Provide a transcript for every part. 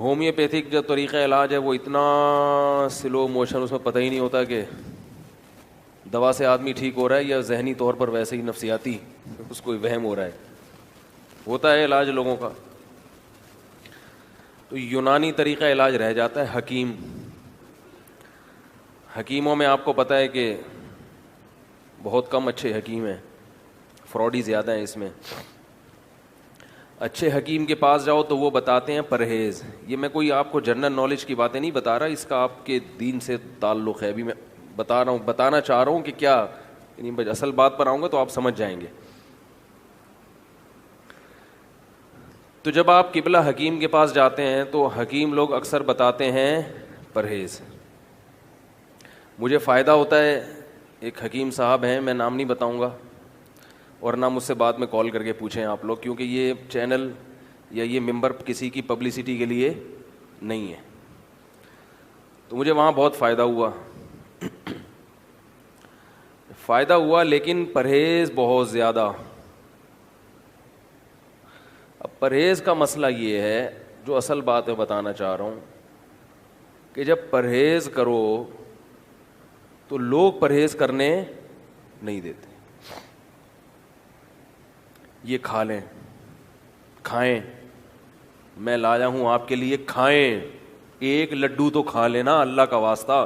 Homeopathic جو طریقہ علاج ہے وہ اتنا سلو موشن، اس میں پتہ ہی نہیں ہوتا کہ دوا سے آدمی ٹھیک ہو رہا ہے یا ذہنی طور پر ویسے ہی نفسیاتی اس کو وہم ہو رہا ہے. ہوتا ہے علاج لوگوں کا. تو یونانی طریقہ علاج رہ جاتا ہے. حکیموں میں آپ کو پتہ ہے کہ بہت کم اچھے حکیم ہیں، فراڈی زیادہ ہیں اس میں. اچھے حکیم کے پاس جاؤ تو وہ بتاتے ہیں پرہیز. یہ میں کوئی آپ کو جنرل نالج کی باتیں نہیں بتا رہا، اس کا آپ کے دین سے تعلق ہے. ابھی میں بتانا چاہ رہا ہوں کہ کیا، یعنی اصل بات پر آؤں گا تو آپ سمجھ جائیں گے. تو جب آپ قبلہ حکیم کے پاس جاتے ہیں تو حکیم لوگ اکثر بتاتے ہیں پرہیز. مجھے فائدہ ہوتا ہے، ایک حکیم صاحب ہیں، میں نام نہیں بتاؤں گا، اور نہ مجھ سے بعد میں کال کر کے پوچھیں آپ لوگ، کیونکہ یہ چینل یا یہ ممبر کسی کی پبلسٹی کے لیے نہیں ہے. تو مجھے وہاں بہت فائدہ ہوا لیکن پرہیز بہت زیادہ. اب پرہیز کا مسئلہ یہ ہے، جو اصل بات ہے بتانا چاہ رہا ہوں، کہ جب پرہیز کرو تو لوگ پرہیز کرنے نہیں دیتے. یہ کھا لیں، کھائیں، میں لایا ہوں آپ کے لیے، کھائیں، ایک لڈو تو کھا لینا اللہ کا واسطہ.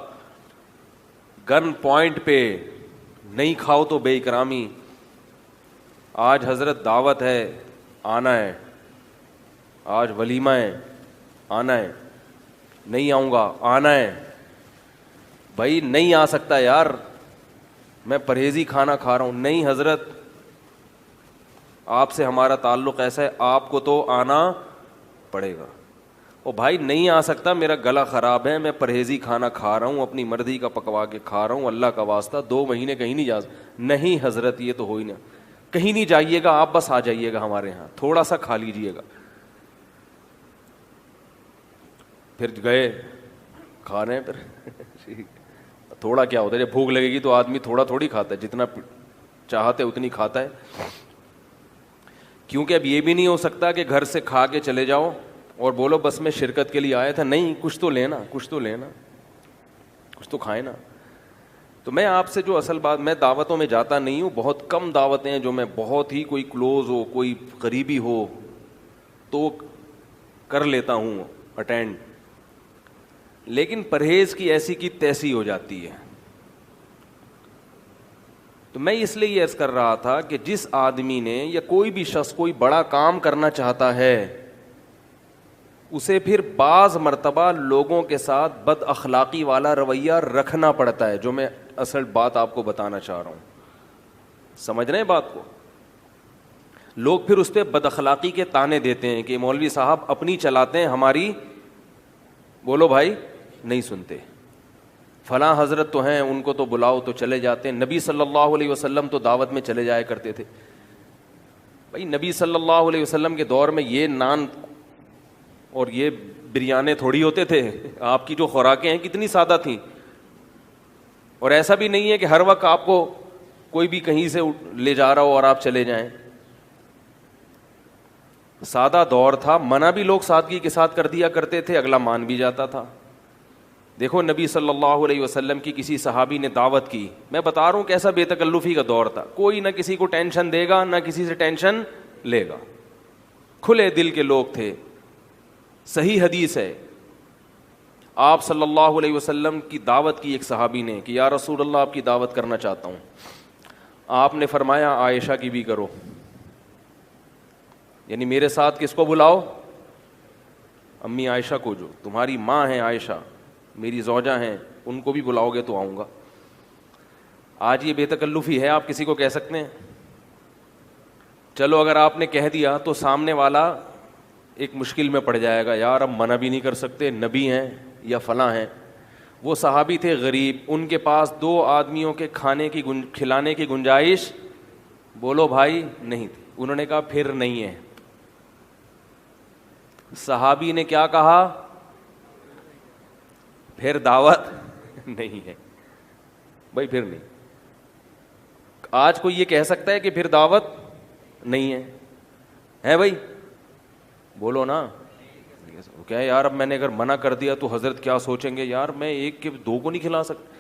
گن پوائنٹ پہ نہیں کھاؤ تو بے اکرامی. آج حضرت دعوت ہے، آنا ہے. آج ولیمہ ہے، آنا ہے. نہیں آؤں گا، آنا ہے. بھائی نہیں آ سکتا یار، میں پرہیزی کھانا کھا رہا ہوں. نہیں حضرت، آپ سے ہمارا تعلق ایسا ہے، آپ کو تو آنا پڑے گا. او بھائی نہیں آ سکتا، میرا گلا خراب ہے، میں پرہیزی کھانا کھا رہا ہوں، اپنی مرضی کا پکوا کے کھا رہا ہوں، اللہ کا واسطہ 2 مہینے کہیں نہیں جا. نہیں حضرت یہ تو ہو ہی نہ، کہیں نہیں جائیے گا آپ، بس آ جائیے گا ہمارے ہاں، تھوڑا سا کھا لیجئے گا. پھر گئے، کھا رہے ہیں. پھر تھوڑا کیا ہوتا ہے، جب بھوک لگے گی تو آدمی تھوڑا تھوڑی کھاتا ہے، جتنا چاہتے اتنی کھاتا ہے. کیونکہ اب یہ بھی نہیں ہو سکتا کہ گھر سے کھا کے چلے جاؤ اور بولو بس میں شرکت کے لیے آیا تھا. نہیں، کچھ تو لینا، کچھ تو کھائے نا. تو میں آپ سے جو اصل بات، میں دعوتوں میں جاتا نہیں ہوں، بہت کم دعوتیں ہیں جو میں بہت ہی کوئی کلوز ہو، کوئی قریبی ہو تو کر لیتا ہوں اٹینڈ. لیکن پرہیز کی ایسی کی تیسی ہو جاتی ہے. تو میں اس لیے یہ عرض کر رہا تھا کہ جس آدمی نے یا کوئی بھی شخص کوئی بڑا کام کرنا چاہتا ہے، اسے پھر بعض مرتبہ لوگوں کے ساتھ بد اخلاقی والا رویہ رکھنا پڑتا ہے، جو میں اصل بات آپ کو بتانا چاہ رہا ہوں. سمجھ رہے ہیں بات کو؟ لوگ پھر اس پہ بد اخلاقی کے طعنے دیتے ہیں کہ مولوی صاحب اپنی چلاتے ہیں، ہماری بولو بھائی نہیں سنتے. فلاں حضرت تو ہیں، ان کو تو بلاؤ تو چلے جاتے ہیں. نبی صلی اللہ علیہ وسلم تو دعوت میں چلے جایا کرتے تھے. بھائی نبی صلی اللہ علیہ وسلم کے دور میں یہ نان اور یہ بریانے تھوڑی ہوتے تھے. آپ کی جو خوراکیں ہیں کتنی سادہ تھیں. اور ایسا بھی نہیں ہے کہ ہر وقت آپ کو کوئی بھی کہیں سے لے جا رہا ہو اور آپ چلے جائیں. سادہ دور تھا، منع بھی لوگ سادگی کے ساتھ کر دیا کرتے تھے، اگلا مان بھی جاتا تھا. دیکھو نبی صلی اللہ علیہ وسلم کی کسی صحابی نے دعوت کی، میں بتا رہا ہوں کیسا بے تکلفی کا دور تھا. کوئی نہ کسی کو ٹینشن دے گا، نہ کسی سے ٹینشن لے گا. کھلے دل کے لوگ تھے. صحیح حدیث ہے، آپ صلی اللہ علیہ وسلم کی دعوت کی ایک صحابی نے کہ یا رسول اللہ آپ کی دعوت کرنا چاہتا ہوں. آپ نے فرمایا عائشہ کی بھی کرو، یعنی میرے ساتھ کس کو بلاؤ؟ امی عائشہ کو، جو تمہاری ماں ہیں عائشہ، میری زوجہ ہیں، ان کو بھی بلاؤ گے تو آؤں گا. آج یہ بے تکلفی ہے، آپ کسی کو کہہ سکتے ہیں؟ چلو اگر آپ نے کہہ دیا تو سامنے والا ایک مشکل میں پڑ جائے گا، یار اب منع بھی نہیں کر سکتے، نبی ہیں یا فلاں ہیں. وہ صحابی تھے غریب، ان کے پاس 2 آدمیوں کے کھلانے کی گنجائش بولو بھائی نہیں تھی. انہوں نے کہا پھر نہیں ہے. صحابی نے کیا کہا؟ پھر دعوت نہیں ہے. بھائی پھر نہیں. آج کوئی یہ کہہ سکتا ہے کہ پھر دعوت نہیں ہے بھائی؟ بولو نا. وہ کیا ہے یار اب میں نے اگر منع کر دیا تو حضرت کیا سوچیں گے؟ یار میں ایک کے دو کو نہیں کھلا سکتا.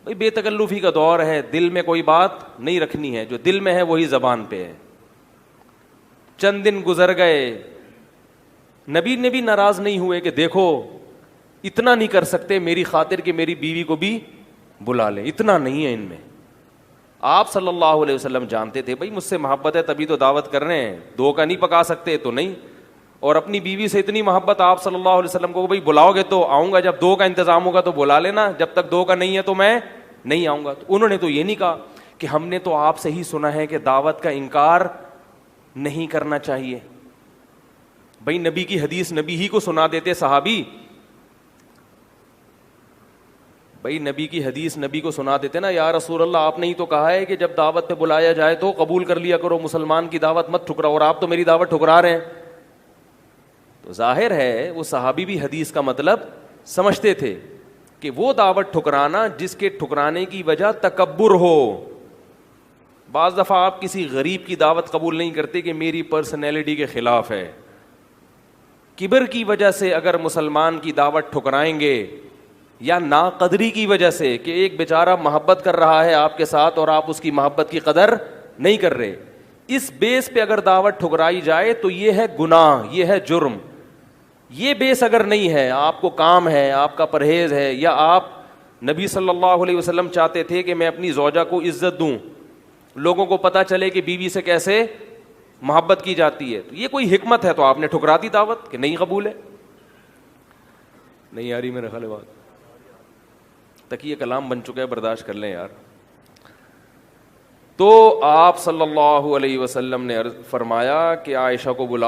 بھائی بے تکلفی کا دور ہے, دل میں کوئی بات نہیں رکھنی ہے, جو دل میں ہے وہی زبان پہ ہے. چند دن گزر گئے, نبی نے بھی ناراض نہیں ہوئے کہ دیکھو اتنا نہیں کر سکتے میری خاطر کہ میری بیوی کو بھی بلا لیں, اتنا نہیں ہے ان میں. آپ صلی اللہ علیہ وسلم جانتے تھے بھائی مجھ سے محبت ہے تبھی تو دعوت کر رہے ہیں, دو کا نہیں پکا سکتے تو نہیں. اور اپنی بیوی سے اتنی محبت آپ صلی اللہ علیہ وسلم کو بھائی بلاؤ گے تو آؤں گا, جب دو کا انتظام ہوگا تو بلا لینا, جب تک دو کا نہیں ہے تو میں نہیں آؤں گا. تو انہوں نے تو یہ نہیں کہا کہ ہم نے تو آپ سے ہی سنا ہے کہ دعوت کا انکار نہیں کرنا چاہیے. بھائی نبی کی حدیث نبی ہی کو سنا دیتے صحابی, بھائی نبی کی حدیث نبی کو سنا دیتے نا, یا رسول اللہ آپ نے ہی تو کہا ہے کہ جب دعوت پہ بلایا جائے تو قبول کر لیا کرو, مسلمان کی دعوت مت ٹھکراؤ, اور آپ تو میری دعوت ٹھکرا رہے ہیں. تو ظاہر ہے وہ صحابی بھی حدیث کا مطلب سمجھتے تھے کہ وہ دعوت ٹھکرانا جس کے ٹھکرانے کی وجہ تکبر ہو. بعض دفعہ آپ کسی غریب کی دعوت قبول نہیں کرتے کہ میری پرسنالٹی کے خلاف ہے. کبر کی وجہ سے اگر مسلمان کی دعوت ٹھکرائیں گے, یا ناقدری کی وجہ سے کہ ایک بیچارہ محبت کر رہا ہے آپ کے ساتھ اور آپ اس کی محبت کی قدر نہیں کر رہے, اس بیس پہ اگر دعوت ٹھکرائی جائے تو یہ ہے گناہ, یہ ہے جرم. یہ بیس اگر نہیں ہے, آپ کو کام ہے, آپ کا پرہیز ہے, یا آپ نبی صلی اللہ علیہ وسلم چاہتے تھے کہ میں اپنی زوجہ کو عزت دوں, لوگوں کو پتہ چلے کہ بیوی سے کیسے محبت کی جاتی ہے, تو یہ کوئی حکمت ہے, تو آپ نے ٹھکرا دی دعوت کہ نہیں قبول ہے. نہیں آ رہی میرے خیال بات, تکیہ کلام بن چکا ہے, برداشت کر لیں یار. تو آپ صلی اللہ علیہ وسلم نے فرمایا کہ عائشہ کو بلاؤ.